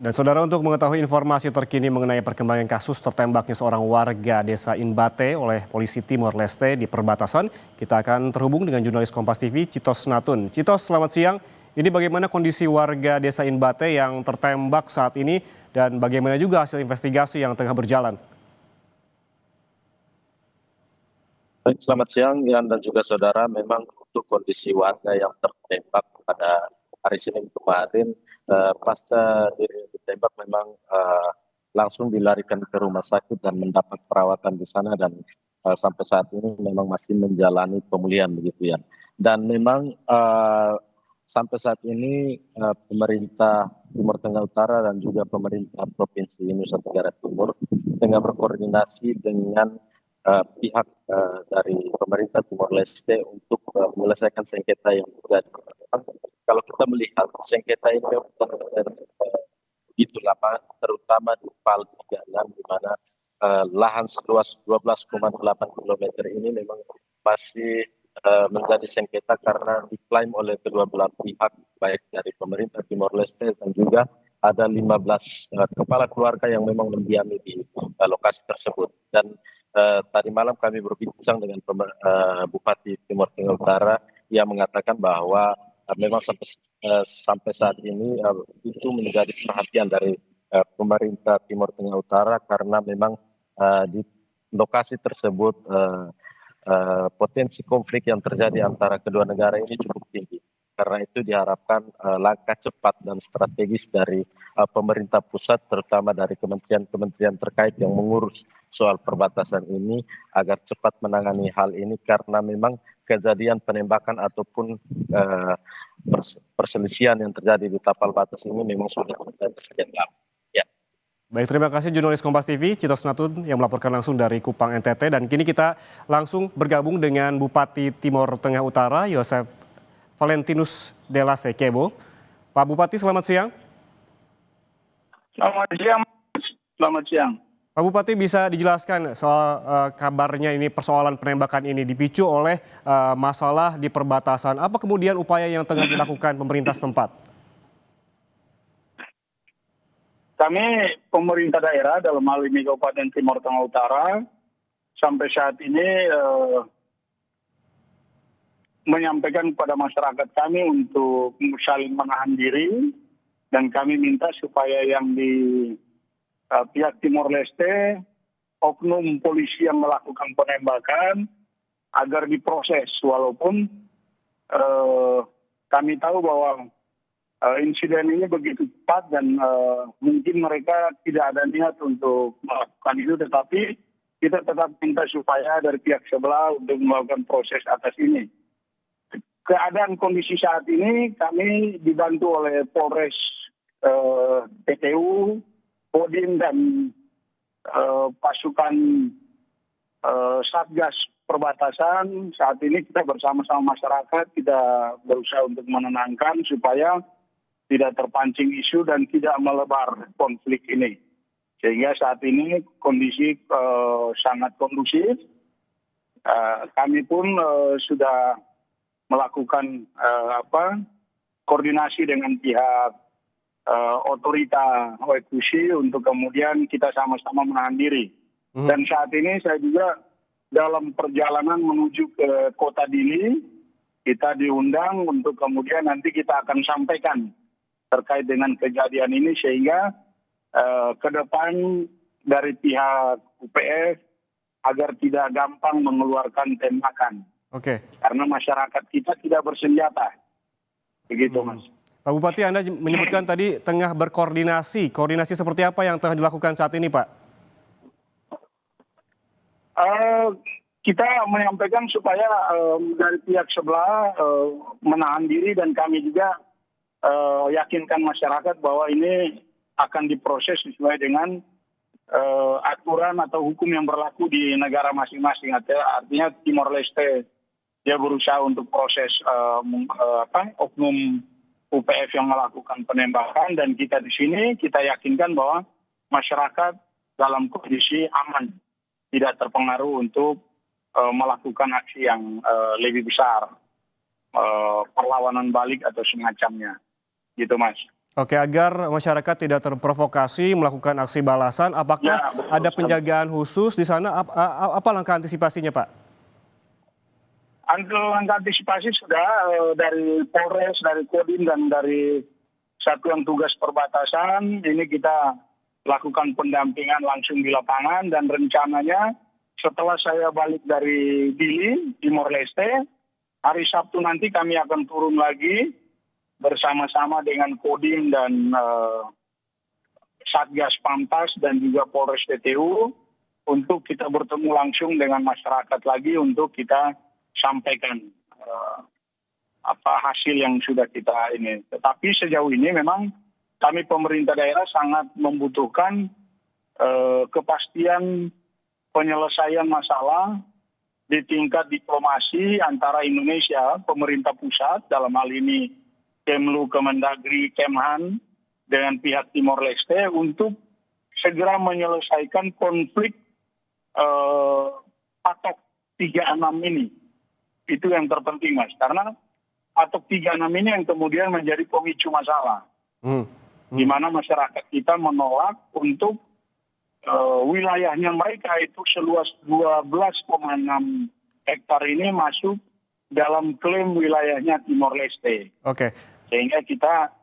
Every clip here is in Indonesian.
Dan saudara, untuk mengetahui informasi terkini mengenai perkembangan kasus tertembaknya seorang warga desa Inbate oleh polisi Timor Leste di perbatasan, kita akan terhubung dengan jurnalis Kompas TV Citos Natun. Citos, selamat siang. Ini bagaimana kondisi warga desa Inbate yang tertembak saat ini dan bagaimana juga hasil investigasi yang tengah berjalan? Baik, selamat siang Ian dan juga saudara. Memang untuk kondisi warga yang tertembak pada hari Senin kemarin, pasca diri ditembak memang langsung dilarikan ke rumah sakit dan mendapat perawatan di sana, dan sampai saat ini memang masih menjalani pemulihan begitu ya. Dan memang sampai saat ini pemerintah Timur Tengah Utara dan juga pemerintah Provinsi Nusa Tenggara Timur tengah berkoordinasi dengan pihak dari pemerintah Timor Leste untuk menyelesaikan sengketa yang terjadi. Kalau kita melihat sengketa ini memang begitu lama, terutama di PAL 36, di mana lahan seluas 12,8 km ini memang masih menjadi sengketa karena diklaim oleh kedua belah pihak, baik dari pemerintah Timor Leste dan juga ada 15 kepala keluarga yang memang mendiami di lokasi tersebut. Dan tadi malam kami berbincang dengan Bupati Timur Tengah Utara yang mengatakan bahwa memang sampai saat ini itu menjadi perhatian dari pemerintah Timur Tengah Utara karena memang di lokasi tersebut potensi konflik yang terjadi antara kedua negara ini cukup tinggi. Karena itu diharapkan langkah cepat dan strategis dari pemerintah pusat, terutama dari kementerian-kementerian terkait yang mengurus soal perbatasan ini, agar cepat menangani hal ini, karena memang kejadian penembakan ataupun perselisihan yang terjadi di tapal batas ini memang sudah terjadi sejak lama. Ya. Baik, terima kasih jurnalis Kompas TV Citos Natun yang melaporkan langsung dari Kupang, NTT. Dan kini kita langsung bergabung dengan Bupati Timor Tengah Utara, Yosef Valentinus Della Sekebo. Pak Bupati, selamat siang. Selamat siang. Selamat siang. Pak Bupati, bisa dijelaskan soal kabarnya ini persoalan penembakan ini dipicu oleh masalah di perbatasan. Apa kemudian upaya yang tengah dilakukan pemerintah setempat? Kami pemerintah daerah dalam hal ini Kabupaten Timor Tengah Utara sampai saat ini menyampaikan kepada masyarakat kami untuk saling menahan diri, dan kami minta supaya yang di pihak Timor Leste, oknum polisi yang melakukan penembakan agar diproses, walaupun kami tahu bahwa insiden ini begitu cepat dan mungkin mereka tidak ada niat untuk melakukan itu, tetapi kita tetap minta supaya dari pihak sebelah untuk melakukan proses atas ini. Keadaan kondisi saat ini kami dibantu oleh Polres PTU, Kodim, dan pasukan Satgas Perbatasan. Saat ini kita bersama-sama masyarakat, kita berusaha untuk menenangkan supaya tidak terpancing isu dan tidak melebar konflik ini. Sehingga saat ini kondisi sangat kondusif. Kami pun sudah melakukan koordinasi dengan pihak otorita OECUSI untuk kemudian kita sama-sama menahan diri. Dan saat ini saya juga dalam perjalanan menuju ke Kota Dili, kita diundang untuk kemudian nanti kita akan sampaikan terkait dengan kejadian ini, sehingga ke depan dari pihak UPF agar tidak gampang mengeluarkan tembakan. Oke. Karena masyarakat kita tidak bersenjata. Begitu, Mas. Pak Bupati, Anda menyebutkan tadi tengah berkoordinasi. Koordinasi seperti apa yang tengah dilakukan saat ini, Pak? Kita menyampaikan supaya dari pihak sebelah menahan diri, dan kami juga yakinkan masyarakat bahwa ini akan diproses sesuai dengan aturan atau hukum yang berlaku di negara masing-masing. Artinya Timor Leste dia berusaha untuk proses oknum UPF yang melakukan penembakan, dan kita di sini kita yakinkan bahwa masyarakat dalam kondisi aman, tidak terpengaruh untuk melakukan aksi yang lebih besar, perlawanan balik atau semacamnya, gitu Mas. Oke, agar masyarakat tidak terprovokasi melakukan aksi balasan, apakah Ya, betul ada sekali. penjagaan khusus di sana? Apa langkah antisipasinya, Pak? Langkah antisipasi sudah dari Polres, dari Kodim, dan dari Satuan Tugas Perbatasan. Ini kita lakukan pendampingan langsung di lapangan, dan rencananya setelah saya balik dari Dili, Timor Leste, hari Sabtu nanti kami akan turun lagi bersama-sama dengan Kodim dan Satgas Pamtas dan juga Polres TTU untuk kita bertemu langsung dengan masyarakat lagi untuk kita sampaikan hasil yang sudah kita ini. Tetapi sejauh ini memang kami pemerintah daerah sangat membutuhkan kepastian penyelesaian masalah di tingkat diplomasi antara Indonesia, pemerintah pusat, dalam hal ini Kemlu, Kemendagri, Kemhan, dengan pihak Timor Leste untuk segera menyelesaikan konflik patok 36 ini. Itu yang terpenting, Mas. Karena patok 36 ini yang kemudian menjadi pemicu masalah. Di mana masyarakat kita menolak untuk wilayahnya mereka itu seluas 12,6 hektar ini masuk dalam klaim wilayahnya Timor Leste. Oke. Sehingga kita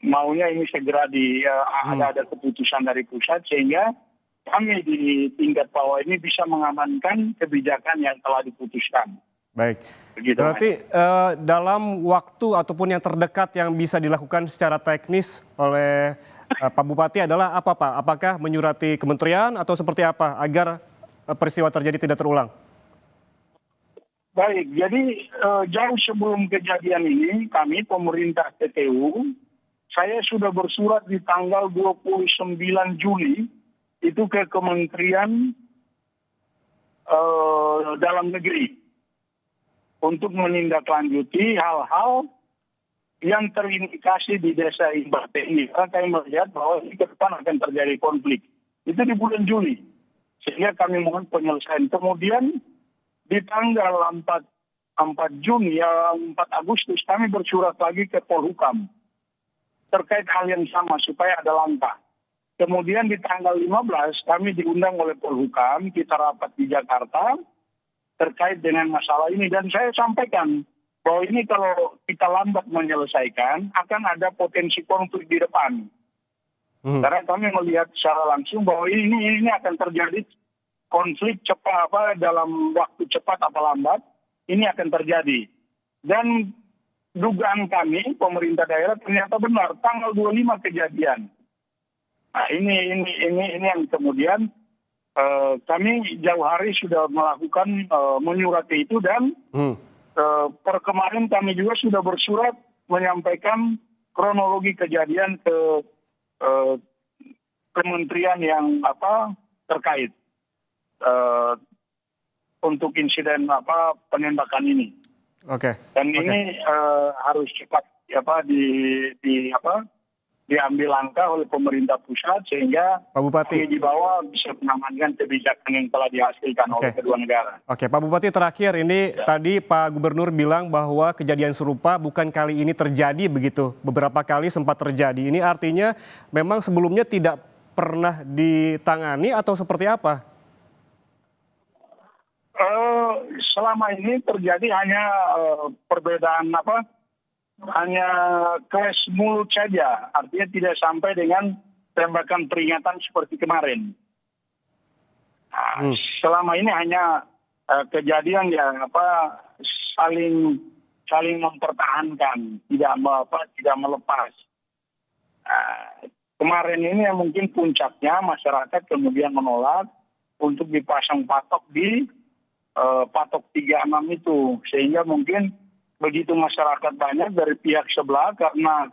maunya ini segera ada keputusan dari pusat, sehingga kami di tingkat bawah ini bisa mengamankan kebijakan yang telah diputuskan. Baik. Begitu, Berarti dalam waktu ataupun yang terdekat yang bisa dilakukan secara teknis oleh Pak Bupati adalah apa, Pak? Apakah menyurati kementerian atau seperti apa agar peristiwa terjadi tidak terulang? Baik, jadi jauh sebelum kejadian ini kami pemerintah TTU, saya sudah bersurat di tanggal 29 Juli itu ke Kementerian Dalam Negeri untuk menindaklanjuti hal-hal yang terindikasi di desa Imbate ini. Karena kami melihat bahwa ini ke depan akan terjadi konflik. Itu di bulan Juli. Sehingga kami mohon penyelesaian. Kemudian di tanggal 4 Juni, 4 Agustus, kami bersurat lagi ke Polhukam terkait hal yang sama supaya ada langkah. Kemudian di tanggal 15 kami diundang oleh Polhukam, kita rapat di Jakarta terkait dengan masalah ini. Dan saya sampaikan bahwa ini kalau kita lambat menyelesaikan akan ada potensi konflik di depan. Karena kami melihat secara langsung bahwa ini akan terjadi konflik cepat dalam waktu cepat apa lambat ini akan terjadi. Dan dugaan kami pemerintah daerah ternyata benar, tanggal 25 kejadian. Nah, ini yang kemudian kami jauh hari sudah melakukan menyurati itu, dan per kemarin kami juga sudah bersurat menyampaikan kronologi kejadian ke kementerian yang terkait untuk insiden penembakan ini. Oke. Dan ini harus cepat diambil langkah oleh pemerintah pusat sehingga Pak Bupati kami di bawah bisa mengamankan kebijakan yang telah dihasilkan oleh kedua negara. Oke, Pak Bupati terakhir ini tadi Pak Gubernur bilang bahwa kejadian serupa bukan kali ini terjadi begitu. Beberapa kali sempat terjadi. Ini artinya memang sebelumnya tidak pernah ditangani atau seperti apa? Selama ini terjadi hanya perbedaan hanya clash mulut saja, artinya tidak sampai dengan tembakan peringatan seperti kemarin. Selama ini hanya kejadian yang saling mempertahankan, tidak melepas. Kemarin ini yang mungkin puncaknya masyarakat kemudian menolak untuk dipasang patok di patok 36 itu, sehingga mungkin begitu masyarakat banyak dari pihak sebelah karena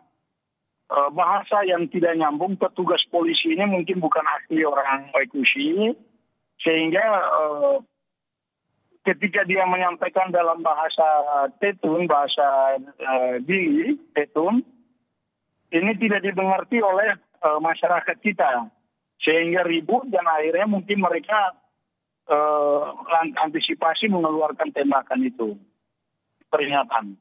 bahasa yang tidak nyambung, petugas polisi ini mungkin bukan asli orang Waikusi, sehingga ketika dia menyampaikan dalam bahasa Tetun, bahasa Dili, Tetun, ini tidak dimengerti oleh masyarakat kita, sehingga ribut dan akhirnya mungkin mereka antisipasi mengeluarkan tembakan itu. Peringatan.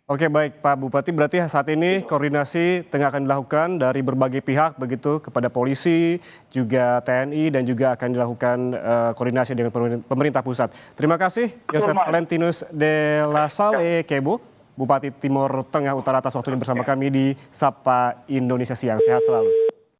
Oke, baik Pak Bupati, berarti saat ini koordinasi tengah akan dilakukan dari berbagai pihak begitu kepada polisi, juga TNI dan juga akan dilakukan koordinasi dengan pemerintah pusat. Terima kasih Yosef Mas. Valentinus de la Salle Kebo, Bupati Timur Tengah Utara atas waktunya bersama kami di Sapa Indonesia Siang. Sehat selalu.